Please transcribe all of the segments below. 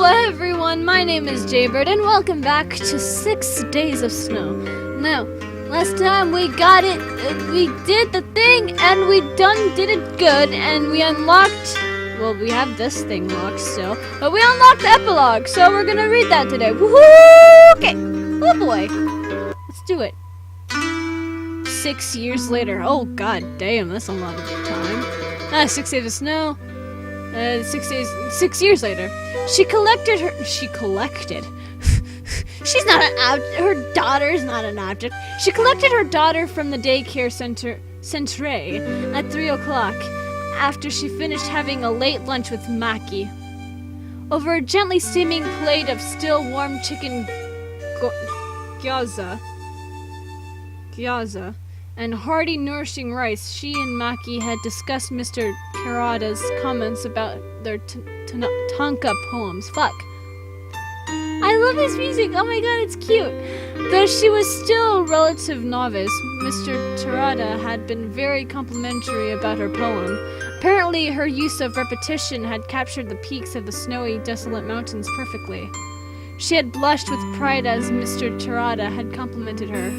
Hello everyone, my name is Jaybird and welcome back to 6 Days of Snow. Now, last time we got it, we did the thing and we did it good and we unlocked, well we have this thing locked still, but we unlocked the epilogue, so we're gonna read that today. Woohoo! Okay, oh boy, let's do it. 6 years later, oh god damn, that's a lot of time. 6 Days of Snow. 6 years later, she collected. She's not her daughter's not an object. She collected her daughter from the daycare centre at 3 o'clock after she finished having a late lunch with Maki. Over a gently steaming plate of still warm chicken gyoza and hearty, nourishing rice, she and Maki had discussed Mr. Terada's comments about their Tanka poems. Fuck. I love his music. Oh my god, it's cute. Though she was still a relative novice, Mr. Terada had been very complimentary about her poem. Apparently, her use of repetition had captured the peaks of the snowy, desolate mountains perfectly. She had blushed with pride as Mr. Terada had complimented her,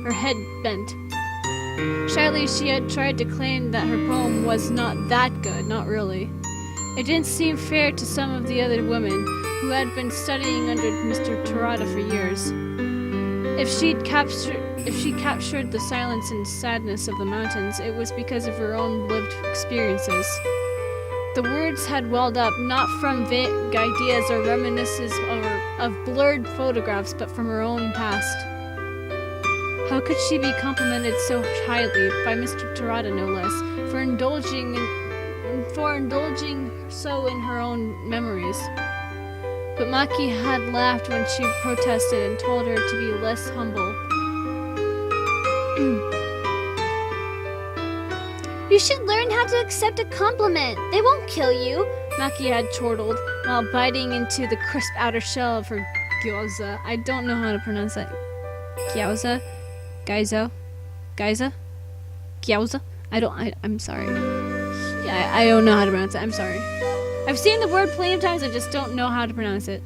her head bent. Shyly, she had tried to claim that her poem was not that good, not really. It didn't seem fair to some of the other women who had been studying under Mr. Terada for years. If she captured the silence and sadness of the mountains, it was because of her own lived experiences. The words had welled up not from vague ideas or reminiscences of blurred photographs, but from her own past. How could she be complimented so highly by Mr. Terada, no less, for indulging so in her own memories? But Maki had laughed when she protested and told her to be less humble. You should learn how to accept a compliment. They won't kill you, Maki had chortled while biting into the crisp outer shell of her gyoza. I don't know how to pronounce that. Gyoza? Gyoza? I'm sorry. Yeah, I don't know how to pronounce it. I'm sorry. I've seen the word plenty of times, I just don't know how to pronounce it.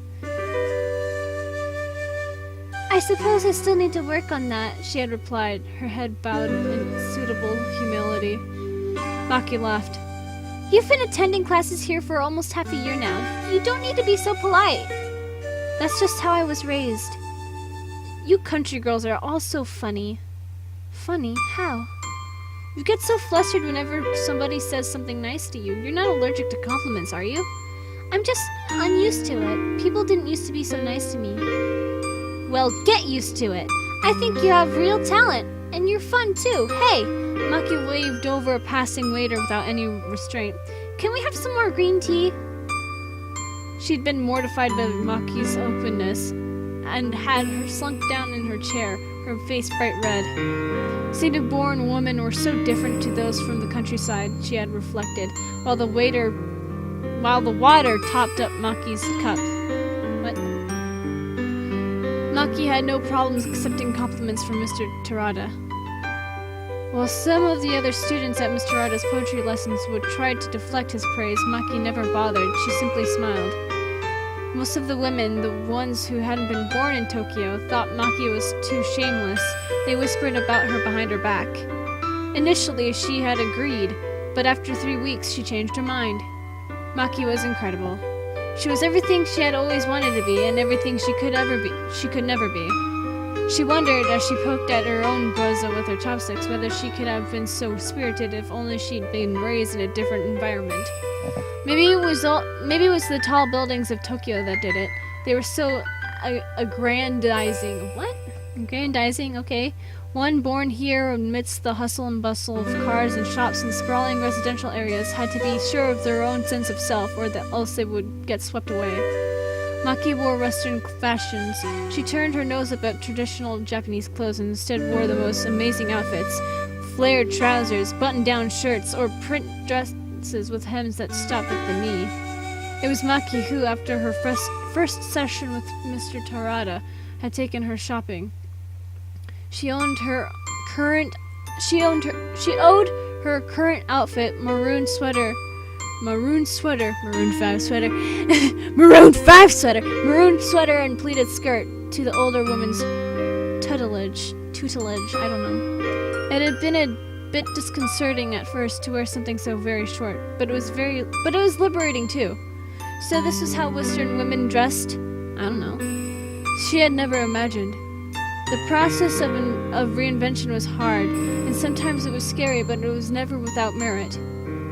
I suppose I still need to work on that, she had replied, her head bowed in suitable humility. Maki laughed. You've been attending classes here for almost half a year now. You don't need to be so polite. That's just how I was raised. You country girls are all so funny. Funny? How? You get so flustered whenever somebody says something nice to you. You're not allergic to compliments, are you? I'm just unused to it. People didn't used to be so nice to me. Well, get used to it. I think you have real talent, and you're fun too. Hey! Maki waved over a passing waiter without any restraint. Can we have some more green tea? She'd been mortified by Maki's openness and had her slunk down in her chair, her face bright red. Native-born women were so different to those from the countryside, she had reflected, while the water topped up Maki's cup. What? Maki had no problems accepting compliments from Mr. Terada. While some of the other students at Mr. Terada's poetry lessons would try to deflect his praise, Maki never bothered. She simply smiled. Most of the women, the ones who hadn't been born in Tokyo, thought Maki was too shameless. They whispered about her behind her back. Initially, she had agreed, but after 3 weeks, she changed her mind. Maki was incredible. She was everything she had always wanted to be, and everything she could never be. She wondered, as she poked at her own gyoza with her chopsticks, whether she could have been so spirited if only she'd been raised in a different environment. Maybe it was the tall buildings of Tokyo that did it. They were so aggrandizing. What? Aggrandizing? Okay. One born here amidst the hustle and bustle of cars and shops and sprawling residential areas had to be sure of their own sense of self, or else they would get swept away. Maki wore Western fashions. She turned her nose up at traditional Japanese clothes and instead wore the most amazing outfits. Flared trousers, button-down shirts, or print dresses with hems that stopped at the knee. It was Maki who, after her first session with Mr. Terada, had taken her shopping. She owed her current outfit, maroon sweater, maroon sweater, maroon 5 sweater, maroon 5 sweater, maroon sweater and pleated skirt to the older woman's tutelage, I don't know. It had been a bit disconcerting at first to wear something so very short, but it was liberating too. So this was how Western women dressed? I don't know. She had never imagined. The process of reinvention was hard, and sometimes it was scary, but it was never without merit.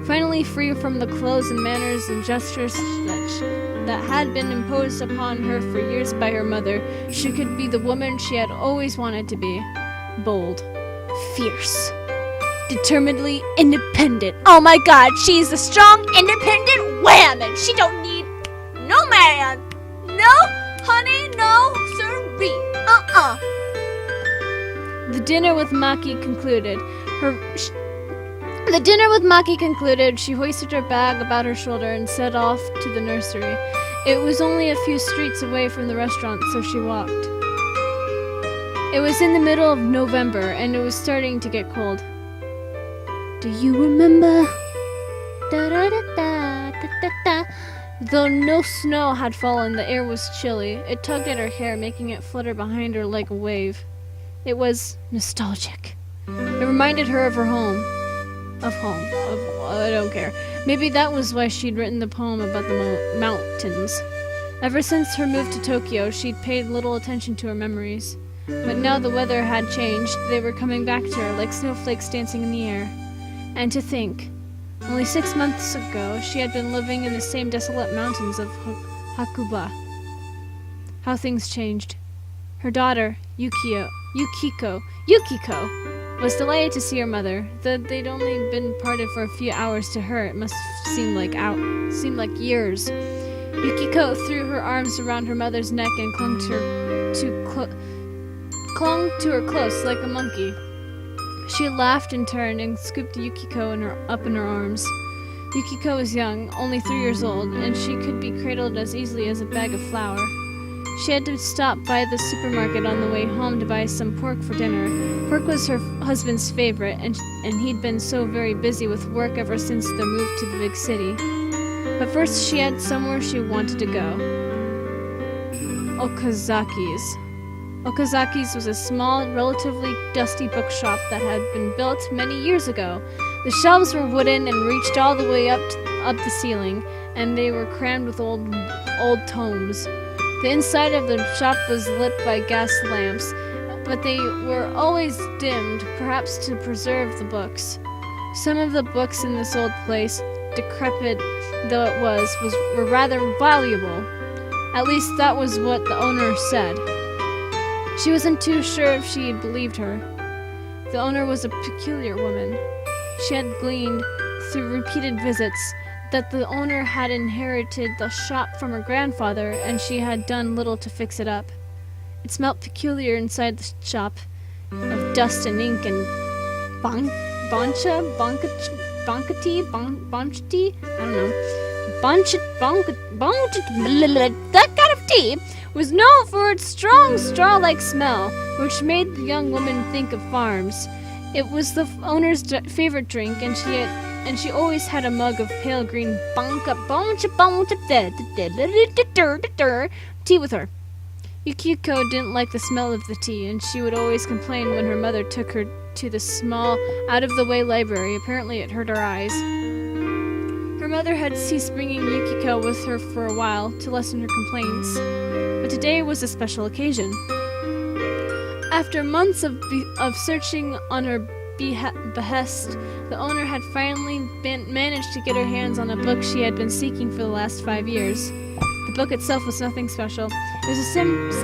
Finally free from the clothes and manners and gestures that had been imposed upon her for years by her mother, she could be the woman she had always wanted to be. Bold. Fierce. Determinedly independent. Oh my god, she's a strong, independent woman! She don't need no man! No, honey, no, sirree! The dinner with Maki concluded, she hoisted her bag about her shoulder and set off to the nursery. It was only a few streets away from the restaurant, so she walked. It was in the middle of November, and it was starting to get cold. Do you remember? Da-da-da-da-da-da-da. Though no snow had fallen, the air was chilly. It tugged at her hair, making it flutter behind her like a wave. It was nostalgic. It reminded her of her home. I don't care. Maybe that was why she'd written the poem about the mountains. Ever since her move to Tokyo, she'd paid little attention to her memories. But now the weather had changed. They were coming back to her like snowflakes dancing in the air. And to think, only 6 months ago, she had been living in the same desolate mountains of Hakuba. How things changed. Her daughter, Yukiko, was delighted to see her mother. Though they'd only been parted for a few hours, to her it must seem like years. Yukiko threw her arms around her mother's neck and clung to her close like a monkey. She laughed in turn and scooped Yukiko up in her arms. Yukiko was young, only 3 years old, and she could be cradled as easily as a bag of flour. She had to stop by the supermarket on the way home to buy some pork for dinner. Pork was her husband's favorite, and he'd been so very busy with work ever since their move to the big city. But first she had somewhere she wanted to go. Okazaki's. Okazaki's was a small, relatively dusty bookshop that had been built many years ago. The shelves were wooden and reached all the way up the ceiling, and they were crammed with old tomes. The inside of the shop was lit by gas lamps, but they were always dimmed, perhaps to preserve the books. Some of the books in this old place, decrepit though it were rather valuable. At least that was what the owner said. She wasn't too sure if she believed her. The owner was a peculiar woman. She had gleaned, through repeated visits, that the owner had inherited the shop from her grandfather, and she had done little to fix it up. It smelt peculiar inside the shop, of dust and ink and bonchati, I don't know. That kind of tea was known for its strong straw-like smell, which made the young woman think of farms. It was the owner's favorite drink, and she always had a mug of pale green tea with her. Yukiko didn't like the smell of the tea, and she would always complain when her mother took her to the small, out-of-the-way library. Apparently it hurt her eyes. Her mother had ceased bringing Yukiko with her for a while to lessen her complaints, but today was a special occasion. After months of searching on her behest, the owner had finally managed to get her hands on a book she had been seeking for the last 5 years. The book itself was nothing special. It was a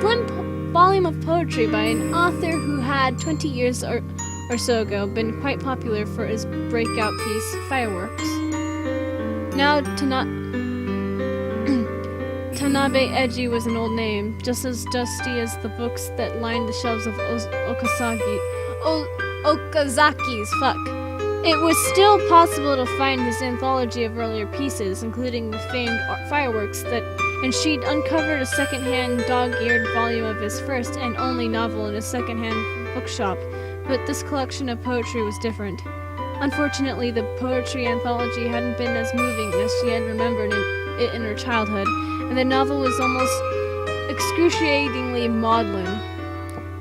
slim volume of poetry by an author who had 20 years or so ago been quite popular for his breakout piece, Fireworks. Now Tanabe Eji was an old name, just as dusty as the books that lined the shelves of Okazaki's. It was still possible to find his anthology of earlier pieces, including the famed Fireworks, and she'd uncovered a second-hand dog-eared volume of his first and only novel in a second-hand bookshop. But this collection of poetry was different. Unfortunately, the poetry anthology hadn't been as moving as she had remembered it in her childhood, and the novel was almost excruciatingly maudlin.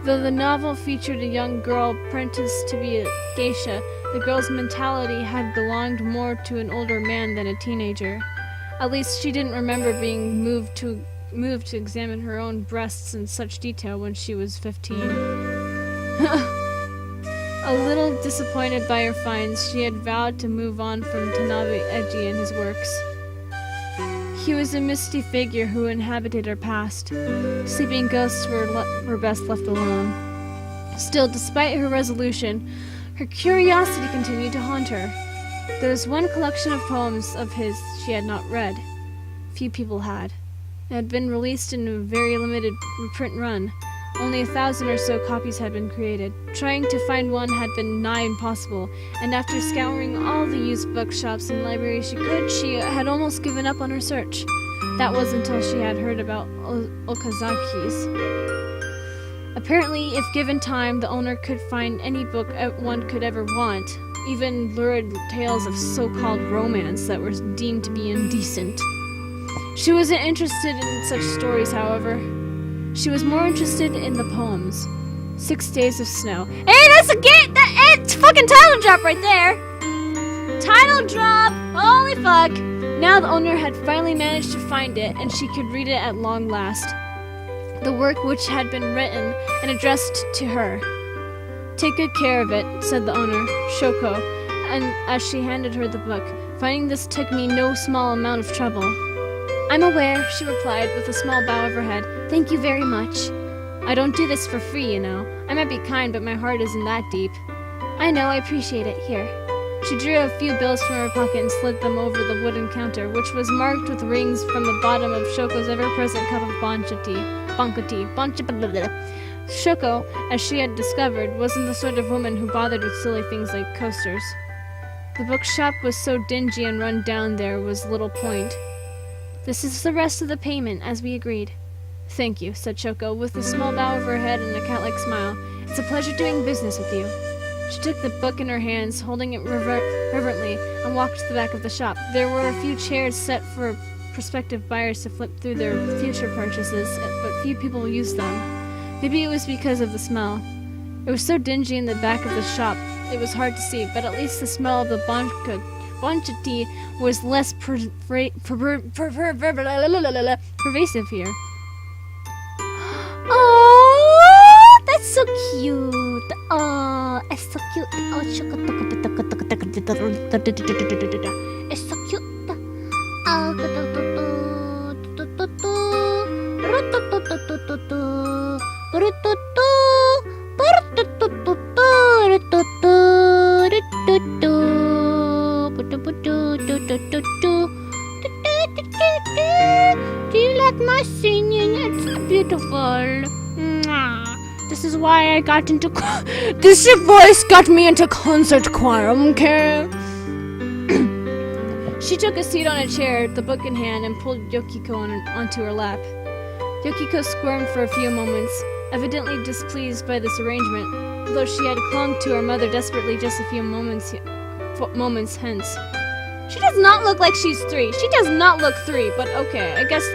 Though the novel featured a young girl apprenticed to be a geisha, the girl's mentality had belonged more to an older man than a teenager. At least she didn't remember being moved to examine her own breasts in such detail when she was 15. A little disappointed by her finds, she had vowed to move on from Tanabe Eji and his works. He was a misty figure who inhabited her past. Sleeping ghosts were best left alone. Still, despite her resolution, her curiosity continued to haunt her. There was one collection of poems of his she had not read. Few people had. It had been released in a very limited print run. Only 1,000 or so copies had been created. Trying to find one had been nigh impossible, and after scouring all the used bookshops and libraries she had almost given up on her search. That was until she had heard about Okazaki's. Apparently, if given time, the owner could find any book one could ever want, even lurid tales of so-called romance that were deemed to be indecent. She wasn't interested in such stories, however. She was more interested in the poems. 6 Days of Snow. Hey, that's a game! It's fucking title drop right there! Title drop! Holy fuck! Now the owner had finally managed to find it, and she could read it at long last. The work which had been written and addressed to her. Take good care of it, said the owner, Shoko, and as she handed her the book. Finding this took me no small amount of trouble. I'm aware, she replied with a small bow of her head. Thank you very much. I don't do this for free, you know. I might be kind, but my heart isn't that deep. I know, I appreciate it. Here. She drew a few bills from her pocket and slid them over the wooden counter, which was marked with rings from the bottom of Shoko's ever-present cup of bancha tea. Shoko, as she had discovered, wasn't the sort of woman who bothered with silly things like coasters. The bookshop was so dingy and run down there was little point. This is the rest of the payment, as we agreed. Thank you, said Shoko, with a small bow of her head and a cat-like smile. It's a pleasure doing business with you. She took the book in her hands, holding it reverently, and walked to the back of the shop. There were a few chairs set for prospective buyers to flip through their future purchases, but few people used them. Maybe it was because of the smell. It was so dingy in the back of the shop, it was hard to see, but at least the smell of the bancha tea was less pervasive here. Oh, that's so cute. Oh, it's so cute. Oh, it's so cute. Do you like my singing? It's so beautiful. This is why I got into this voice got me into concert choir, okay? She took a seat on a chair, the book in hand, and pulled Yukiko onto her lap. Yukiko squirmed for a few moments, evidently displeased by this arrangement, though she had clung to her mother desperately just a few moments hence. She does not look like she's 3. She does not look 3, but okay, I guess.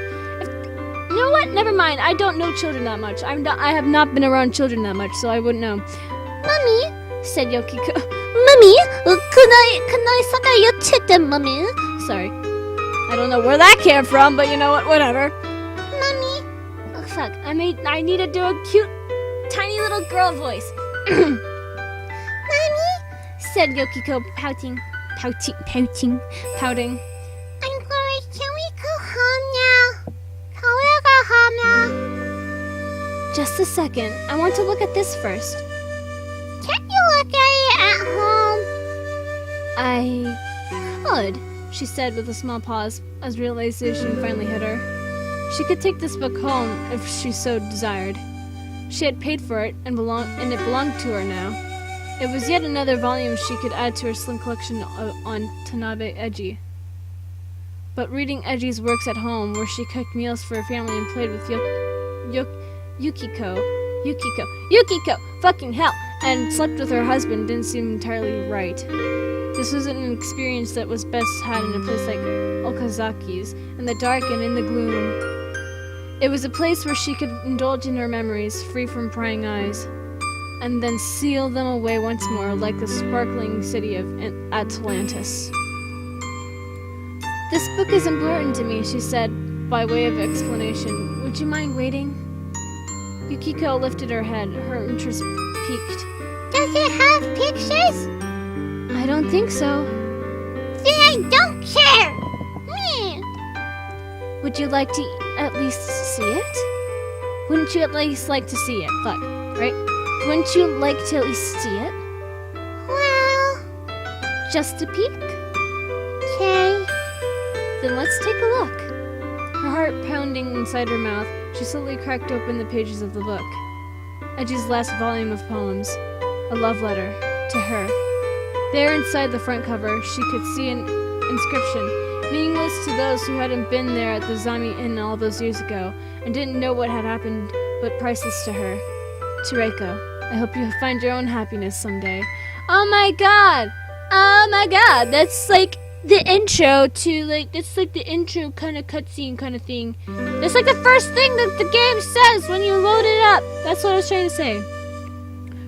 You know what? Never mind. I don't know children that much. I have not been around children that much, so I wouldn't know. Mommy, said Yukiko. Mommy, can I suck at your titten, Mommy? Sorry. I don't know where that came from, but you know what? Whatever. Mommy. Oh, fuck. I need to do a cute, tiny little girl voice. Mommy, said Yukiko, pouting. I'm sorry, can we go home now? Can we go home now? Just a second. I want to look at this first. Can't you look at it at home? I could, she said with a small pause, as realization finally hit her. She could take this book home if she so desired. She had paid for it, and it belonged to her now. It was yet another volume she could add to her slim collection on Tanabe Eji. But reading Eji's works at home, where she cooked meals for her family and played with Yukiko, fucking hell, and slept with her husband didn't seem entirely right. This was an experience that was best had in a place like Okazaki's, in the dark and in the gloom. It was a place where she could indulge in her memories, free from prying eyes, and then seal them away once more like the sparkling city of Atlantis. This book is important to me, she said, by way of explanation. Would you mind waiting? Yukiko lifted her head, her interest piqued. Does it have pictures? I don't think so. Then I don't care! Meh. Would you like to at least see it? Wouldn't you at least like to see it? Fuck, right? Wouldn't you like to at least see it? Well... Just a peek? Okay. Then let's take a look. Her heart pounding inside her mouth, she slowly cracked open the pages of the book. Edgy's last volume of poems. A love letter. To her. There inside the front cover, she could see an inscription, meaningless to those who hadn't been there at the Zami Inn all those years ago, and didn't know what had happened, but priceless to her. To Reiko, I hope you find your own happiness someday. Oh my god! Oh my god! That's like the intro to, that's like the intro kind of cutscene kind of thing. That's like the first thing that the game says when you load it up. That's what I was trying to say.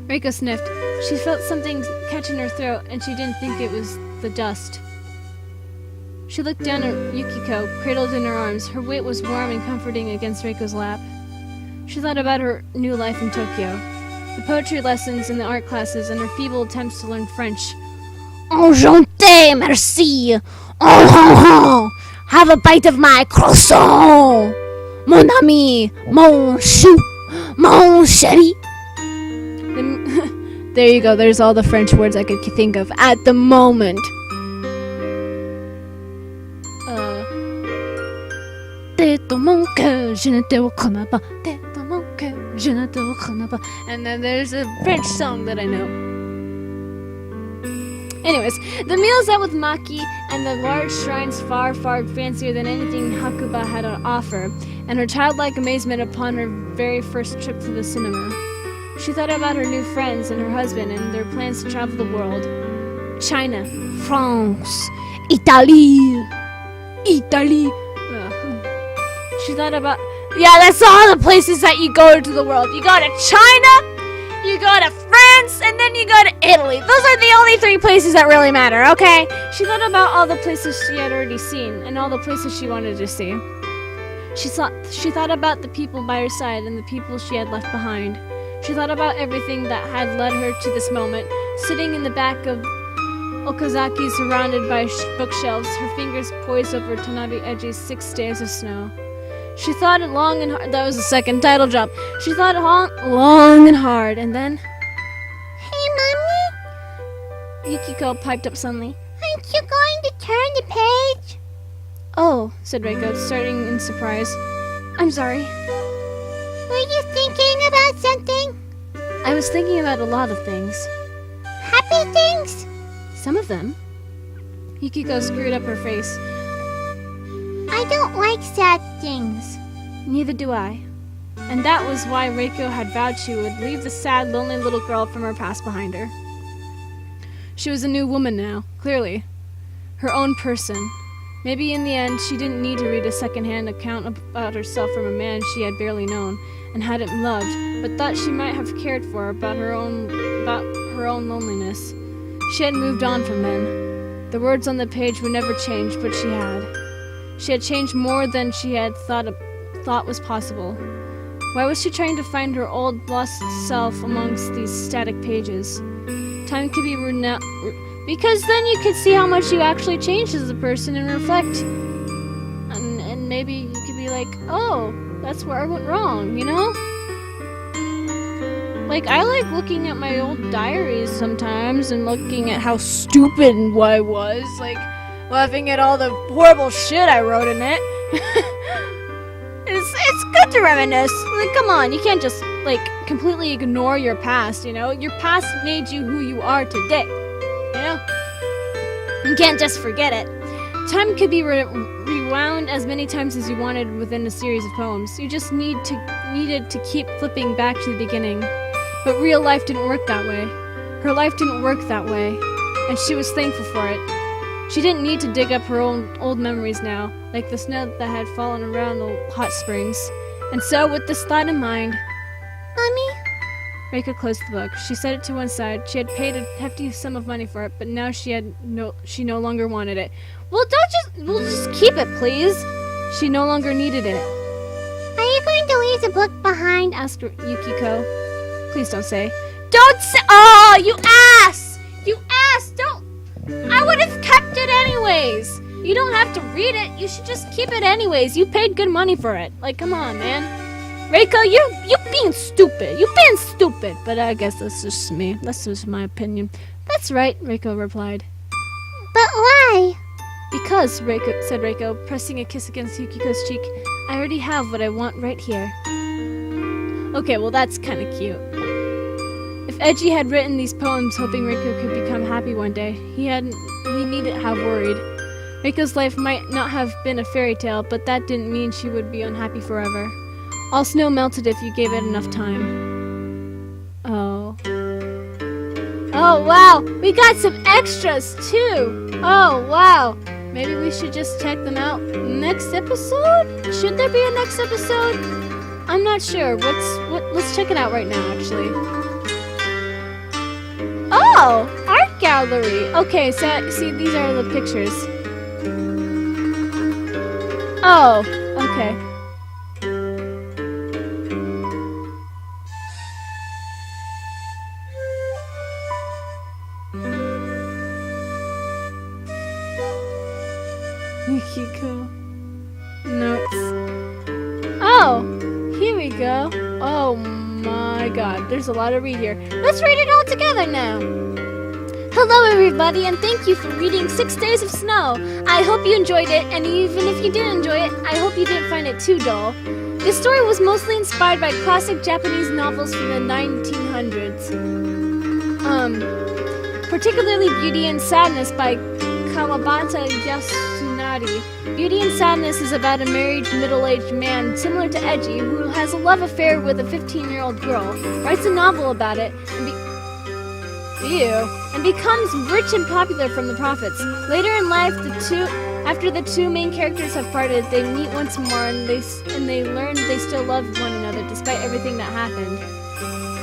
Reiko sniffed. She felt something catch in her throat, and she didn't think it was the dust. She looked down at Yukiko, cradled in her arms. Her weight was warm and comforting against Reiko's lap. She thought about her new life in Tokyo, the poetry lessons and the art classes, and her feeble attempts to learn French. Enchanté, merci. Oh, have a bite of my croissant. Mon ami, mon chou, mon chéri. There you go, there's all the French words I could think of at the moment. And then there's a French song that I know. Anyways, the meals out with Maki and the large shrines far, far fancier than anything Hakuba had to offer, and her childlike amazement upon her very first trip to the cinema. She thought about her new friends and her husband and their plans to travel the world. China, France, Italy. She thought about... Yeah, that's all the places that you go to the world. You go to China, you go to France, and then you go to Italy. Those are the only 3 places that really matter, okay? She thought about all the places she had already seen and all the places she wanted to see. She thought about the people by her side and the people she had left behind. She thought about everything that had led her to this moment, sitting in the back of Okazaki surrounded by bookshelves, her fingers poised over Tanabe Edgy's 6 days of snow. She thought it long and hard. That was the second title drop. She thought long and hard, and then... Hey, Mommy? Yukiko piped up suddenly. Aren't you going to turn the page? Oh, said Reiko, starting in surprise. I'm sorry. Were you thinking about something? I was thinking about a lot of things. Happy things? Some of them. Yukiko screwed up her face. I don't like sad things. Neither do I. And that was why Reiko had vowed she would leave the sad, lonely little girl from her past behind her. She was a new woman now, clearly. Her own person. Maybe in the end she didn't need to read a second-hand account about herself from a man she had barely known and hadn't loved, but thought she might have cared for about her own loneliness. She had moved on from then. The words on the page would never change, but she had. She had changed more than she had thought was possible. Why was she trying to find her old, lost self amongst these static pages? Time could be because then you could see how much you actually changed as a person and reflect. And maybe you could be like, oh, that's where I went wrong, you know? Like, I like looking at my old diaries sometimes and looking at how stupid I was, like, laughing at all the horrible shit I wrote in it. It's good to reminisce. Like, come on, you can't just, like, completely ignore your past, you know? Your past made you who you are today, you know? You can't just forget it. Time could be rewound as many times as you wanted within a series of poems. You just needed to keep flipping back to the beginning. But real life didn't work that way. Her life didn't work that way, and she was thankful for it. She didn't need to dig up her old memories now, like the snow that had fallen around the hot springs. And so, with this thought in mind, Mommy? Reiko closed the book. She set it to one side. She had paid a hefty sum of money for it, but now she no longer wanted it. We'll just keep it, please. She no longer needed it. Are you going to leave the book behind? Asked Yukiko. Please don't say. Don't say. Oh, you ass! You ass! Don't. I would have kept it anyways. You don't have to read it. You should just keep it anyways. You paid good money for it. Like, come on, man. Reiko, you being stupid. You being stupid. But I guess that's just me. That's just my opinion. That's right, Reiko replied. But why? Because, said Reiko, pressing a kiss against Yukiko's cheek, I already have what I want right here. Okay, well that's kind of cute. If Eiji had written these poems hoping Reiko could become happy one day, he needn't have worried. Reiko's life might not have been a fairy tale, but that didn't mean she would be unhappy forever. All snow melted if you gave it enough time. Oh. Oh, wow! We got some extras, too! Oh, wow! Maybe we should just check them out next episode? Should there be a next episode? I'm not sure. Let's check it out right now, actually. Oh! Art gallery! Okay, so, see, these are the pictures. Oh, okay. Yukiko. Notes. Oh! Here we go. Oh my god, there's a lot to read here. Let's read it all together now! Hello everybody, and thank you for reading 6 Days of Snow. I hope you enjoyed it, and even if you didn't enjoy it, I hope you didn't find it too dull. This story was mostly inspired by classic Japanese novels from the 1900s. Particularly Beauty and Sadness by Kawabata Yasunari. Beauty and Sadness is about a married middle-aged man similar to Eiji who has a love affair with a 15-year-old girl, writes a novel about it, and becomes rich and popular from the profits. Later in life, after the two main characters have parted, they meet once more and they learn they still love one another despite everything that happened.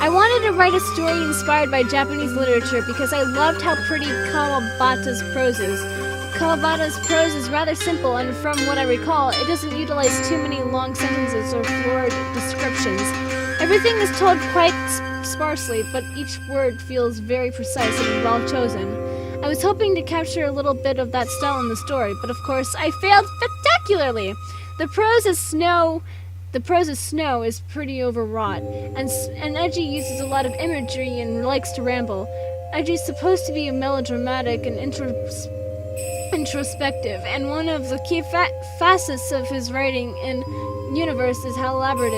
I wanted to write a story inspired by Japanese literature because I loved how pretty Kawabata's prose is. Kawabata's prose is rather simple, and from what I recall, it doesn't utilize too many long sentences or florid descriptions. Everything is told quite sparsely, but each word feels very precise and well chosen. I was hoping to capture a little bit of that style in the story, but of course I failed spectacularly. The prose is snow is pretty overwrought, and Eiji uses a lot of imagery and likes to ramble. Eiji is supposed to be melodramatic and introspective, and one of the key facets of his writing and universe is how elaborate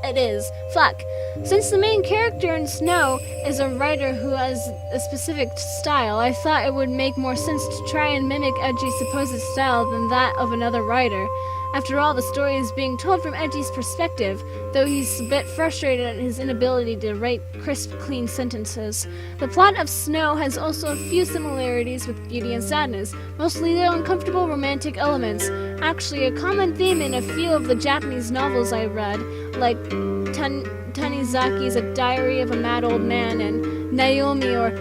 it is. Fuck. Since the main character in Snow is a writer who has a specific style, I thought it would make more sense to try and mimic Eiji's supposed style than that of another writer. After all, the story is being told from Eiji's perspective, though he's a bit frustrated at his inability to write crisp, clean sentences. The plot of Snow has also a few similarities with Beauty and Sadness, mostly the uncomfortable romantic elements. Actually, a common theme in a few of the Japanese novels I read, like Tanizaki's A Diary of a Mad Old Man and Naomi or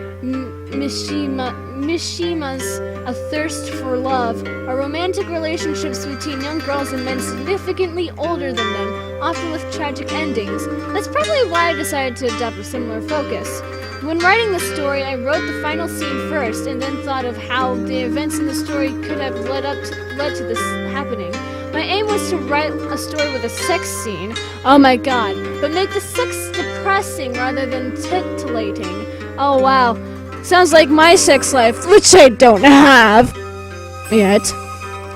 Mishima's A Thirst for Love, are romantic relationships between young girls and men significantly older than them, often with tragic endings. That's probably why I decided to adopt a similar focus. When writing the story, I wrote the final scene first, and then thought of how the events in the story could have led to this happening. My aim was to write a story with a sex scene, oh my god, but make the sex depressing rather than titillating. Oh wow, sounds like my sex life, which I don't have yet.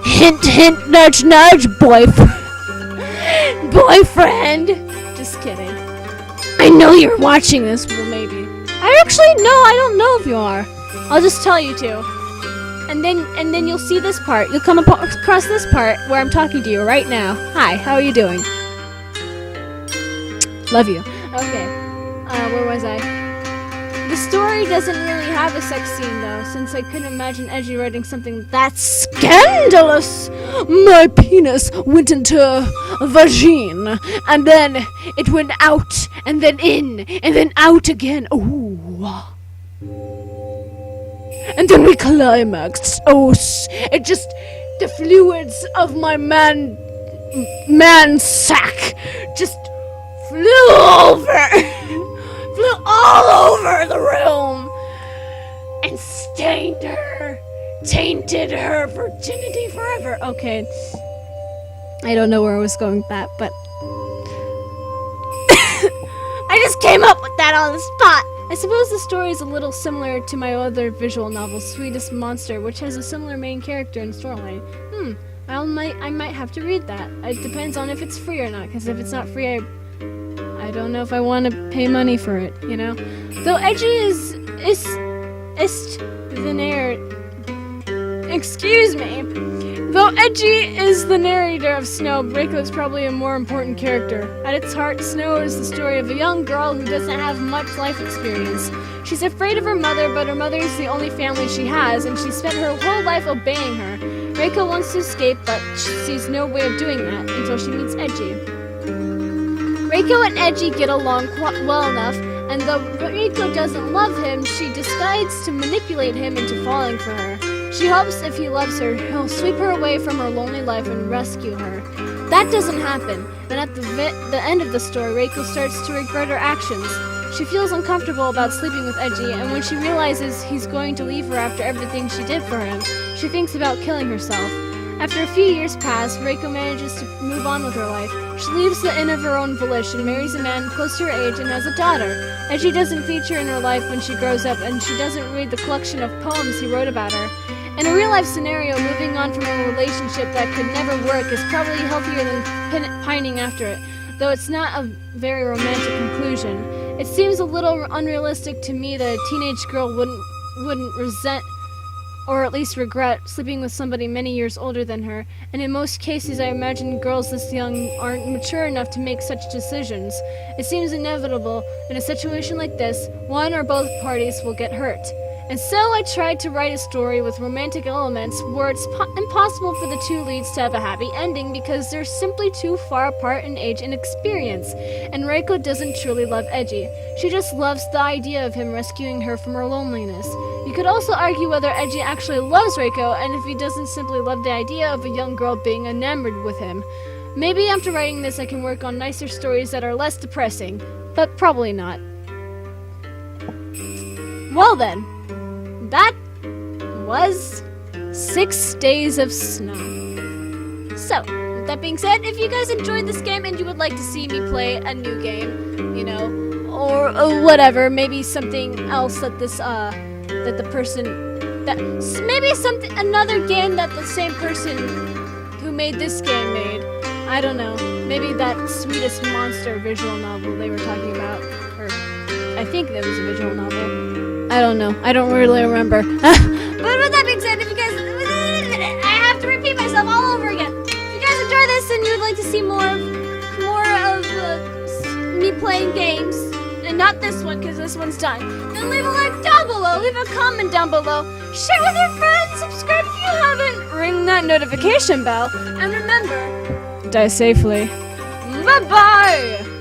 Hint, hint, nudge, nudge, boyfriend. Just kidding. I know you're watching this, well maybe. I don't know if you are. I'll just tell you to. And then you'll see this part. You'll come across this part where I'm talking to you right now. Hi, how are you doing? Love you. Okay. Where was I? The story doesn't really have a sex scene though, since I couldn't imagine Edgy writing something that scandalous. My penis went into a vagine, and then it went out, and then in, and then out again. Ooh. And then we climaxed. It just, the fluids of my man sack just flew over, flew all over the room, and stained her, tainted her virginity forever. Okay, I don't know where I was going with that, but I just came up with that on the spot. I suppose the story is a little similar to my other visual novel, Sweetest Monster, which has a similar main character and storyline. I might have to read that. It depends on if it's free or not, because if it's not free, I don't know if I want to pay money for it, you know? Though Edgy is the narrator. Excuse me. Though Edgy is the narrator of Snow, Reiko is probably a more important character. At its heart, Snow is the story of a young girl who doesn't have much life experience. She's afraid of her mother, but her mother is the only family she has, and she spent her whole life obeying her. Reiko wants to escape, but she sees no way of doing that until she meets Edgy. Reiko and Edgy get along well enough, and though Reiko doesn't love him, she decides to manipulate him into falling for her. She hopes if he loves her, he'll sweep her away from her lonely life and rescue her. That doesn't happen, and at the end of the story, Reiko starts to regret her actions. She feels uncomfortable about sleeping with Edgy, and when she realizes he's going to leave her after everything she did for him, she thinks about killing herself. After a few years pass, Reiko manages to move on with her life. She leaves the inn of her own volition, marries a man close to her age, and has a daughter. Edgy doesn't feature in her life when she grows up, and she doesn't read the collection of poems he wrote about her. In a real-life scenario, moving on from a relationship that could never work is probably healthier than pining after it, though it's not a very romantic conclusion. It seems a little unrealistic to me that a teenage girl wouldn't resent, or at least regret, sleeping with somebody many years older than her, and in most cases I imagine girls this young aren't mature enough to make such decisions. It seems inevitable, in a situation like this, one or both parties will get hurt. And so I tried to write a story with romantic elements where it's impossible for the two leads to have a happy ending because they're simply too far apart in age and experience. And Reiko doesn't truly love Edgy. She just loves the idea of him rescuing her from her loneliness. You could also argue whether Edgy actually loves Reiko and if he doesn't simply love the idea of a young girl being enamored with him. Maybe after writing this I can work on nicer stories that are less depressing, but probably not. Well then. That was 6 Days of Snow. So, with that being said, if you guys enjoyed this game and you would like to see me play a new game, you know, or whatever, maybe something else that another game that the same person who made this game made. I don't know. Maybe that Sweetest Monster visual novel they were talking about, or I think that was a visual novel. I don't know. I don't really remember. But with that being said, if you guys... I have to repeat myself all over again. If you guys enjoy this and you'd like to see more of me playing games, and not this one because this one's done, then leave a like down below, leave a comment down below, share with your friends, subscribe if you haven't, ring that notification bell, and remember, die safely. Bye-bye!